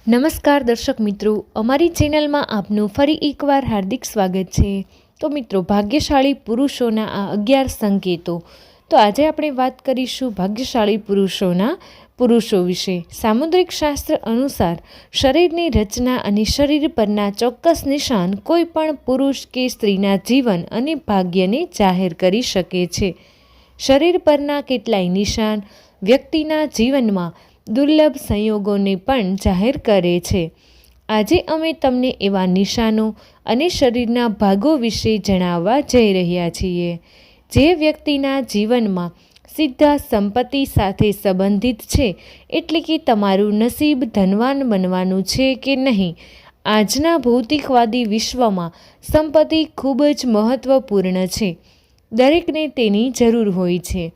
નમસ્કાર દર્શક મિત્રો, અમારી ચેનલમાં આપનું ફરી એકવાર હાર્દિક સ્વાગત છે। તો મિત્રો, ભાગ્યશાળી પુરુષોના આ 11 સંકેતો। તો આજે આપણે વાત કરીશું ભાગ્યશાળી પુરુષો વિશે। સામુદ્રિક શાસ્ત્ર અનુસાર શરીરની રચના અને શરીર પરના ચોક્કસ નિશાન કોઈ પણ પુરુષ કે સ્ત્રીના જીવન અને ભાગ્યને જાહેર કરી શકે છે। શરીર પરના કેટલાય નિશાન વ્યક્તિના જીવનમાં દુર્લભ સંયોગોને પણ જાહેર કરે છે। આજે અમે તમને એવા નિશાનો અને શરીરના ભાગો વિશે જણાવવા જઈ રહ્યા છીએ જે વ્યક્તિના જીવનમાં સીધા સંપત્તિ સાથે સંબંધિત છે, એટલે કે તમારું નસીબ ધનવાન બનવાનું છે કે નહીં। આજના ભૌતિકવાદી વિશ્વમાં સંપત્તિ ખૂબ જ મહત્વપૂર્ણ છે। દરેકને તેની જરૂર હોય છે,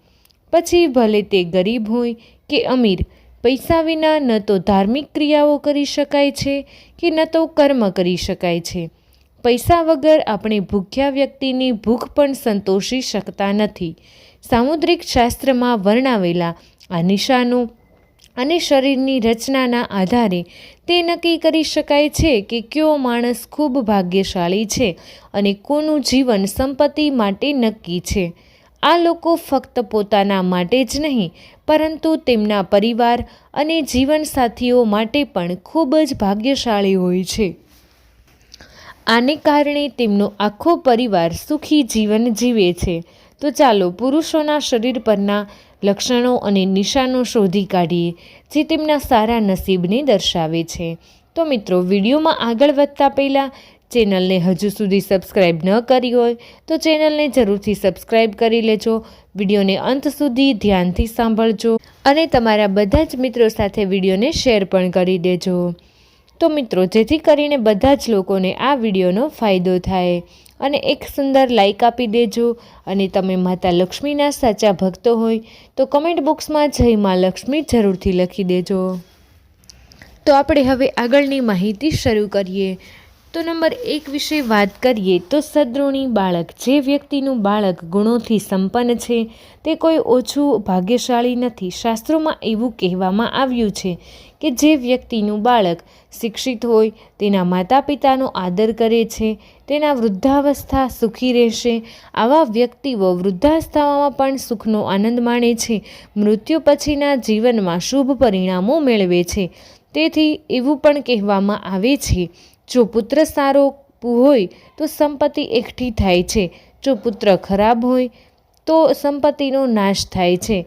પછી ભલે તે ગરીબ હોય કે અમીર। પૈસા વિના ન તો ધાર્મિક ક્રિયાઓ કરી શકાય છે કે ન તો કર્મ કરી શકાય છે। પૈસા વગર આપણે ભૂખ્યા વ્યક્તિની ભૂખ પણ સંતોષી શકતા નથી। સામુદ્રિક શાસ્ત્રમાં વર્ણવેલા આ નિશાનો અને શરીરની રચનાના આધારે તે નક્કી કરી શકાય છે કે કયો માણસ ખૂબ ભાગ્યશાળી છે અને કોનું જીવન સંપત્તિ માટે નક્કી છે। આ લોકો ફક્ત પોતાના માટે જ નહીં, પરંતુ તેમના પરિવાર અને જીવનસાથીઓ માટે પણ ખૂબ જ ભાગ્યશાળી હોય છે। આને કારણે તેમનો આખો પરિવાર સુખી જીવન જીવે છે। તો ચાલો પુરુષોના શરીર પરના લક્ષણો અને નિશાનો શોધી કાઢીએ જે તેમના સારા નસીબને દર્શાવે છે। તો મિત્રો, વિડીયોમાં આગળ વધતા પહેલાં ચેનલને હજુ સુધી સબસ્ક્રાઈબ ન કરી હોય તો ચેનલને જરૂરથી સબસ્ક્રાઈબ કરી લેજો। વિડીયોને અંત સુધી ધ્યાનથી સાંભળજો અને તમારા બધા જ મિત્રો સાથે વિડીયોને શેર પણ કરી દેજો। તો મિત્રો, જેથી કરીને બધા જ લોકોને આ વિડીયોનો ફાયદો થાય અને એક સુંદર લાઈક આપી દેજો। અને તમે માતા લક્ષ્મીના સાચા ભક્તો હોય તો કમેન્ટ બોક્સમાં જય મા લક્ષ્મી જરૂરથી લખી દેજો। તો આપણે હવે આગળની માહિતી શરૂ કરીએ। તો નંબર 1 વિશે વાત કરીએ તો સદ્ગુણી બાળક। જે વ્યક્તિનું બાળક ગુણોથી સંપન્ન છે તે કોઈ ઓછું ભાગ્યશાળી નથી। શાસ્ત્રોમાં એવું કહેવામાં આવ્યું છે કે જે વ્યક્તિનું બાળક શિક્ષિત હોય, તેના માતા પિતાનો આદર કરે છે, તેના વૃદ્ધાવસ્થા સુખી રહેશે। આવા વ્યક્તિઓ વૃદ્ધાવસ્થામાં પણ સુખનો આનંદ માણે છે, મૃત્યુ પછીના જીવનમાં શુભ પરિણામો મેળવે છે। તેથી એવું પણ કહેવામાં આવે છે, જો પુત્ર સારો હોય તો સંપત્તિ એકઠી થાય છે, જો પુત્ર ખરાબ હોય તો સંપત્તિનો નાશ થાય છે।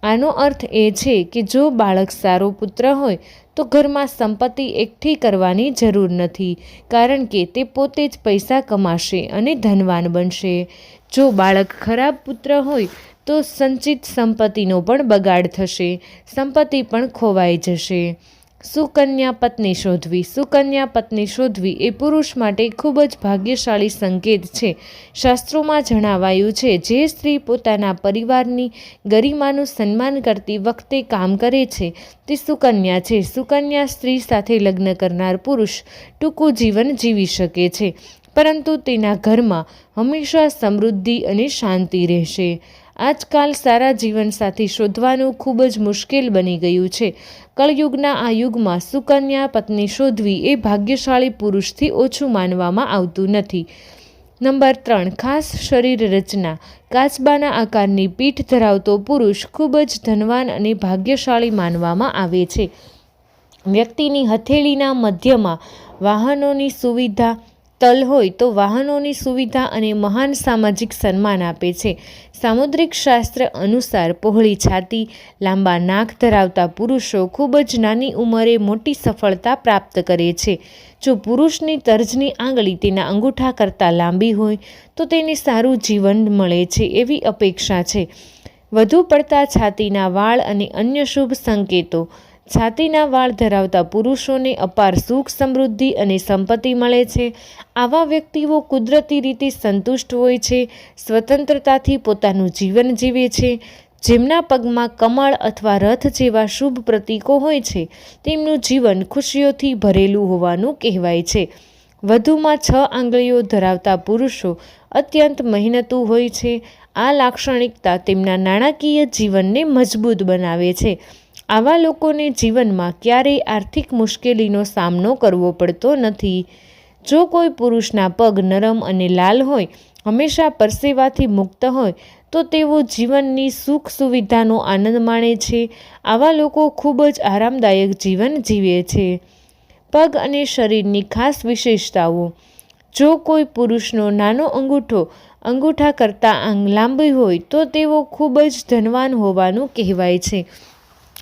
આનો અર્થ એ છે કે જો બાળક સારો પુત્ર હોય તો ઘરમાં સંપત્તિ એકઠી કરવાની જરૂર નથી, કારણ કે તે પોતે જ પૈસા કમાશે અને ધનવાન બનશે। જો બાળક ખરાબ પુત્ર હોય તો સંચિત સંપત્તિનો પણ બગાડ થશે, સંપત્તિ પણ ખોવાઈ જશે। સુકન્યા પત્ની શોધવી। સુકન્યા પત્ની શોધવી એ પુરુષ માટે ખૂબ જ ભાગ્યશાળી સંકેત છે। શાસ્ત્રોમાં જણાવાયું છે, જે સ્ત્રી પોતાના પરિવારની ગરિમાનું સન્માન કરતી વખતે કામ કરે છે તે સુકન્યા છે। સુકન્યા સ્ત્રી સાથે લગ્ન કરનાર પુરુષ ટૂંકું જીવન જીવી શકે છે, પરંતુ તેના ઘરમાં હંમેશા સમૃદ્ધિ અને શાંતિ રહેશે। આજકાલ સારા જીવનસાથી શોધવાનું ખૂબ જ મુશ્કેલ બની ગયું છે। કળયુગના આ યુગમાં સુકન્યા પત્ની શોધવી એ ભાગ્યશાળી પુરુષથી ઓછું માનવામાં આવતું નથી। નંબર 3, ખાસ શરીર રચના। કાચબાના આકારની પીઠ ધરાવતો પુરુષ ખૂબ જ ધનવાન અને ભાગ્યશાળી માનવામાં આવે છે। વ્યક્તિની હથેળીના મધ્યમાં વાહનોની સુવિધા તલ હોય તો વાહનોની સુવિધા અને મહાન સામાજિક સન્માન આપે છે। સામુદ્રિક શાસ્ત્ર અનુસાર પહોળી છાતી, લાંબા નાક ધરાવતા પુરુષો ખૂબ જ નાની ઉંમરે મોટી સફળતા પ્રાપ્ત કરે છે। જો પુરુષની તર્જની આંગળી તેના અંગૂઠા કરતાં લાંબી હોય તો તેને સારું જીવન મળે છે એવી અપેક્ષા છે। વધુ પડતા છાતીના વાળ અને અન્ય શુભ સંકેતો। છાતીના વાળ ધરાવતા પુરુષોને અપાર સુખ, સમૃદ્ધિ અને સંપત્તિ મળે છે। આવા વ્યક્તિઓ કુદરતી રીતે સંતુષ્ટ હોય છે, સ્વતંત્રતાથી પોતાનું જીવન જીવે છે। જેમના પગમાં કમળ અથવા રથ જેવા શુભ પ્રતીકો હોય છે તેમનું જીવન ખુશીઓથી ભરેલું હોવાનું કહેવાય છે। વધુમાં 6 આંગળીઓ ધરાવતા પુરુષો અત્યંત મહેનતુ હોય છે। આ લાક્ષણિકતા તેમના નાણાકીય જીવનને મજબૂત બનાવે છે। આવા લોકોને જીવનમાં ક્યારેય આર્થિક મુશ્કેલીનો સામનો કરવો પડતો નથી. જો કોઈ પુરુષના પગ નરમ અને લાલ હોય, હંમેશા પરસેવાથી મુક્ત હોય, તો તેઓ જીવનની સુખ સુવિધાનો આનંદ માણે છે. આવા લોકો ખૂબ જ આરામદાયક જીવન જીવે છે. પગ અને શરીરની ખાસ વિશેષતાઓ. જો કોઈ પુરુષનો નાનો અંગૂઠો અંગૂઠા કરતાં લાંબી હોય તો તેઓ ખૂબ જ ધનવાન હોવાનું કહેવાય છે.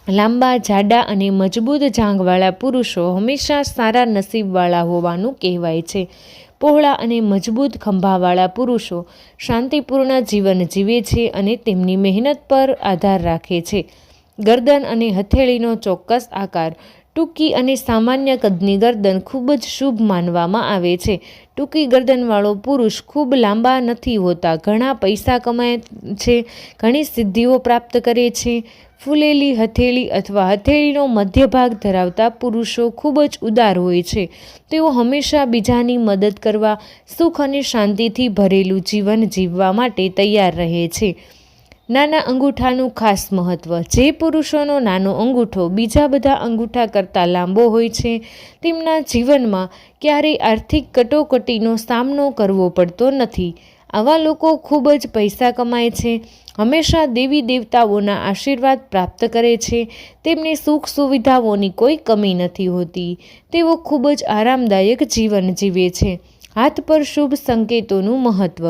લાંબા, જાડા અને મજબૂત જાંઘવાળા પુરુષો હંમેશા સારા નસીબવાળા હોવાનું કહેવાય છે. પહોળા અને મજબૂત ખંભાવાળા પુરુષો શાંતિપૂર્ણ જીવન જીવે છે અને તેમની મહેનત પર આધાર રાખે છે. ગરદન અને હથેળીનો ચોક્કસ આકાર. ટૂંકી અને સામાન્ય કદની ગરદન ખૂબ જ શુભ માનવામાં આવે છે. ટૂંકી ગરદનવાળો પુરુષ ખૂબ લાંબા નથી હોતા, ઘણા પૈસા કમાય છે, ઘણી સિદ્ધિઓ પ્રાપ્ત કરે છે. ફૂલેલી હથેળી અથવા હથેળીનો મધ્ય ભાગ ધરાવતા પુરુષો ખૂબ જ ઉદાર હોય છે. તેઓ હંમેશા બીજાની મદદ કરવા, સુખ અને શાંતિથી ભરેલું જીવન જીવવા માટે તૈયાર રહે છે. નાના અંગૂઠાનું ખાસ મહત્ત્વ. જે પુરુષોનો નાનો અંગૂઠો બીજા બધા અંગૂઠા કરતાં લાંબો હોય છે, તેમના જીવનમાં ક્યારેય આર્થિક કટોકટીનો સામનો કરવો પડતો નથી. આવા લોકો ખૂબ જ પૈસા કમાય છે, હંમેશા દેવી દેવતાઓના આશીર્વાદ પ્રાપ્ત કરે છે. તેમને સુખ સુવિધાઓની કોઈ કમી નથી હોતી. તેઓ ખૂબ જ આરામદાયક જીવન જીવે છે. હાથ પર શુભ સંકેતોનું મહત્ત્વ.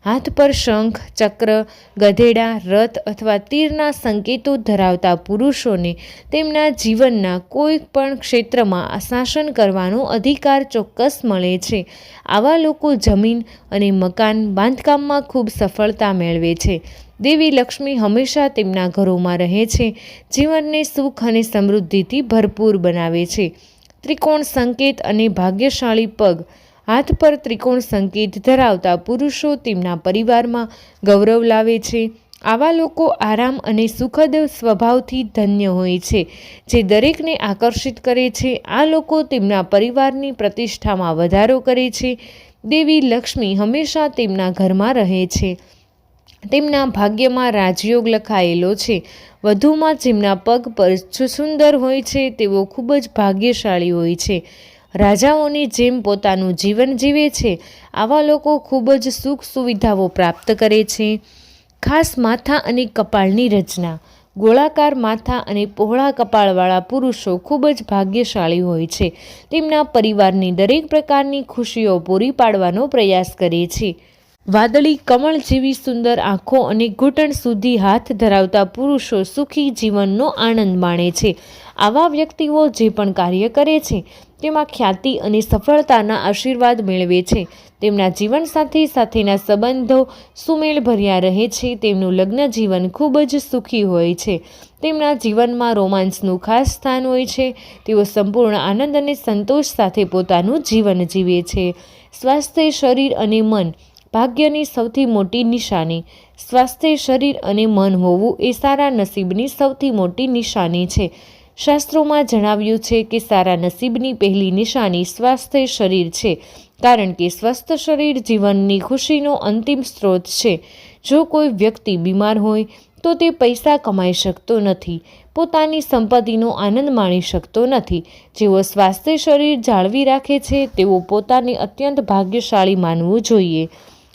હાથ પર શંખ, ચક્ર, ગધેડા, રથ અથવા તીરના સંકેતો ધરાવતા પુરુષોને તેમના જીવનના કોઈ પણ ક્ષેત્રમાં શાસન કરવાનો અધિકાર ચોક્કસ મળે છે. આવા લોકો જમીન અને મકાન બાંધકામમાં ખૂબ સફળતા મેળવે છે. દેવી લક્ષ્મી હંમેશા તેમના ઘરોમાં રહે છે, જીવનને સુખ અને સમૃદ્ધિથી ભરપૂર બનાવે છે. ત્રિકોણ સંકેત અને ભાગ્યશાળી પગ. હાથ પર ત્રિકોણ સંકેત ધરાવતા પુરુષો તેમના પરિવારમાં ગૌરવ લાવે છે. આવા લોકો આરામ અને સુખદ સ્વભાવથી ધન્ય હોય છે, જે દરેકને આકર્ષિત કરે છે. આ લોકો તેમના પરિવારની પ્રતિષ્ઠામાં વધારો કરે છે. દેવી લક્ષ્મી હંમેશા તેમના ઘરમાં રહે છે. તેમના ભાગ્યમાં રાજયોગ લખાયેલો છે. વધુમાં જેમના પગ પર સુંદર હોય છે તેઓ ખૂબ જ ભાગ્યશાળી હોય છે. રાજાઓની જેમ પોતાનું જીવન જીવે છે. આવા લોકો ખૂબ જ સુખ સુવિધાઓ પ્રાપ્ત કરે છે. ખાસ માથા અને કપાળની રચના. ગોળાકાર માથા અને પહોળા કપાળવાળા પુરુષો ખૂબ જ ભાગ્યશાળી હોય છે. તેમના પરિવારની દરેક પ્રકારની ખુશીઓ પૂરી પાડવાનો પ્રયાસ કરે છે. વાદળી કમળ જેવી સુંદર આંખો અને ઘૂંટણ સુધી હાથ ધરાવતા પુરુષો સુખી જીવનનો આનંદ માણે છે. આવા વ્યક્તિઓ જે પણ કાર્ય કરે છે તેમાં ખ્યાતિ અને સફળતાના આશીર્વાદ મેળવે છે. તેમના જીવનસાથી સાથેના સંબંધો સુમેળભર્યા રહે છે. તેમનું લગ્ન જીવન ખૂબ જ સુખી હોય છે. તેમના જીવનમાં રોમાન્સનું ખાસ સ્થાન હોય છે. તેઓ સંપૂર્ણ આનંદ અને સંતોષ સાથે પોતાનું જીવન જીવે છે. સ્વાસ્થ્ય, શરીર અને મન. ભાગ્યની સૌથી મોટી નિશાની. સ્વાસ્થ્ય, શરીર અને મન હોવું એ સારા નસીબની સૌથી મોટી નિશાની છે. શાસ્ત્રોમાં જણાવ્યું છે કે સારા નસીબની પહેલી નિશાની સ્વાસ્થ્ય શરીર છે, કારણ કે સ્વસ્થ શરીર જીવનની ખુશીનો અંતિમ સ્ત્રોત છે. જો કોઈ વ્યક્તિ બીમાર હોય તો તે પૈસા કમાઈ શકતો નથી, પોતાની સંપત્તિનો આનંદ માણી શકતો નથી. જેઓ સ્વાસ્થ્ય શરીર જાળવી રાખે છે તેઓ પોતાને અત્યંત ભાગ્યશાળી માનવું જોઈએ.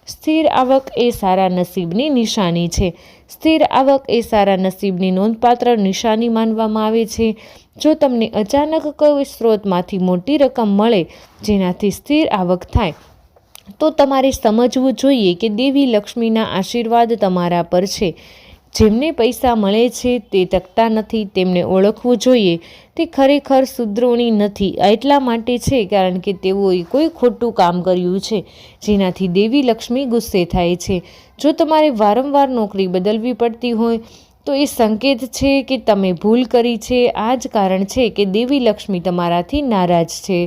સ્થિર આવક એ સારા નસીબની નિશાની છે. સ્થિર આવક એ સારા નસીબની નોંધપાત્ર નિશાની માનવામાં આવે છે. જો તમને અચાનક કોઈ સ્ત્રોતમાંથી મોટી રકમ મળે જેનાથી સ્થિર આવક થાય, તો તમારે સમજવું જોઈએ કે દેવી લક્ષ્મીના આશીર્વાદ તમારા પર છે. જેમને પૈસા મળે છે તે ટકતા નથી, તેમને ઓળખવું જોઈએ. તે ખરેખર સુધરણી નથી, એટલા માટે છે કારણ કે તેઓએ કોઈ ખોટું કામ કર્યું છે જેનાથી દેવી લક્ષ્મી ગુસ્સે થાય છે. જો તમારે વારંવાર નોકરી બદલવી પડતી હોય તો એ સંકેત છે કે તમે ભૂલ કરી છે. આ જ કારણ છે કે દેવી લક્ષ્મી તમારાથી નારાજ છે,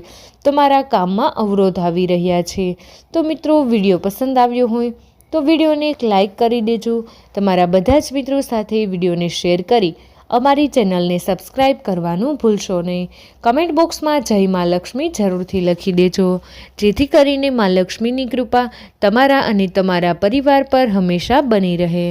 તમારા કામમાં અવરોધ આવી રહ્યા છે. તો મિત્રો, વિડીયો પસંદ આવ્યો હોય તો વિડીયોને એક લાઇક કરી દેજો. તમારા બધા જ મિત્રો સાથે વિડીયોને શેર કરી અમારી ચેનલને સબસ્ક્રાઈબ કરવાનું ભૂલશો નહીં. કમેન્ટ બોક્સમાં જય મા લક્ષ્મી જરૂરથી લખી દેજો, જેથી કરીને મા લક્ષ્મીની કૃપા તમારા અને તમારા પરિવાર પર હંમેશા બની રહે.